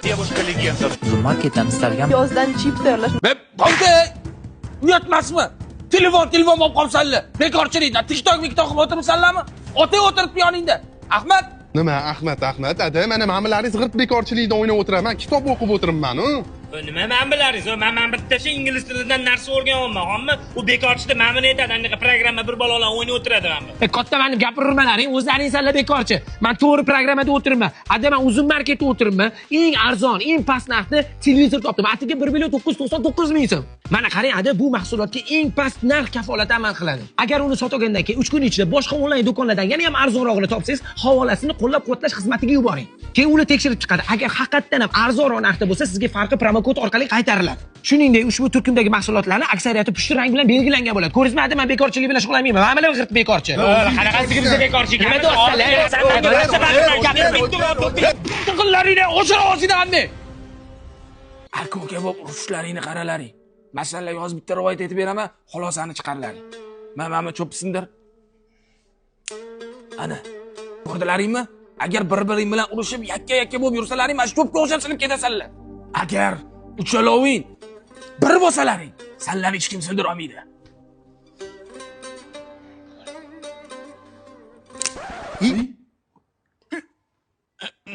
Девушка легенда. Marketdan istalgan Yozdan chip tayyorlash. Qoldi. Uyatmasmi? Telefon olib qolsanlar. Bekorchilikdan TikTok qilib o'tiribsanlarmi? Otang o'tiribdi yoningda. Ahmad, Nima Ahmad, ada mana ma'milaringiz g'irt bekorchilikda o'ynab o'tiraman, kitob o'qib o'tiribman-ku. Nima ma'milaringiz? Men bittacha ingliz tilidan narsa o'rganyapman, hamma. U bekorchida ma'mini aytadi, anaqa programma bir balolar o'ynab o'tiradi hamma. katta menib gapirirmalaring, o'zlaring sanlar bekorchi. Men to'g'ri programmada o'tiribman. Ada men uzun marketda o'tiribman. Eng arzon, eng past narxda televizor topdim. Atiga 1.999 ming so'm. Mana qarang, ada bu mahsulotga eng past narx kafolati amal qiladi. Agar uni sotgandan keyin 3 kun ichida boshqa onlayn do'konlardan yana ham arzonrog'ini topsangiz, havolasini qo'llab-quvvatlash xizmatiga yuboring. Keyin ular tekshirib chiqadi. Agar haqiqatan ham arzonroq narxda bo'lsa, sizga farqi promokod orqali qaytariladi. Shuningdek, ushbu turkumdagi mahsulotlarni aksariyati pushti rang bilan belgilangan bo'ladi. Ko'ringizmi, ada men bekorchilik bilan shug'ullanmayman. Ma'mala g'irt bekorchi. Qanaqasiga bizga bekorchi? Nima do'stlar? O'shira o'zingdan hamma. Alkoga bo'lib urushlaringni qaralaring. Masalan, yozib bitta rivoyat aytib beraman, xulosani chiqarilaring. Mana cho'psindir. Ana, ko'rdilaringmi? Agar bir-biring bilan urushib, yakka-yakka bo'lib yursalaring, mana shu cho'pga o'xshab sinib ketasanlar. Agar uchaloving bir bo'lsalaring, sanlarni hech kim sindir olmaydi.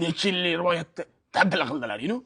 Necha yillik rivoyatda tabdila qildilaring-ku?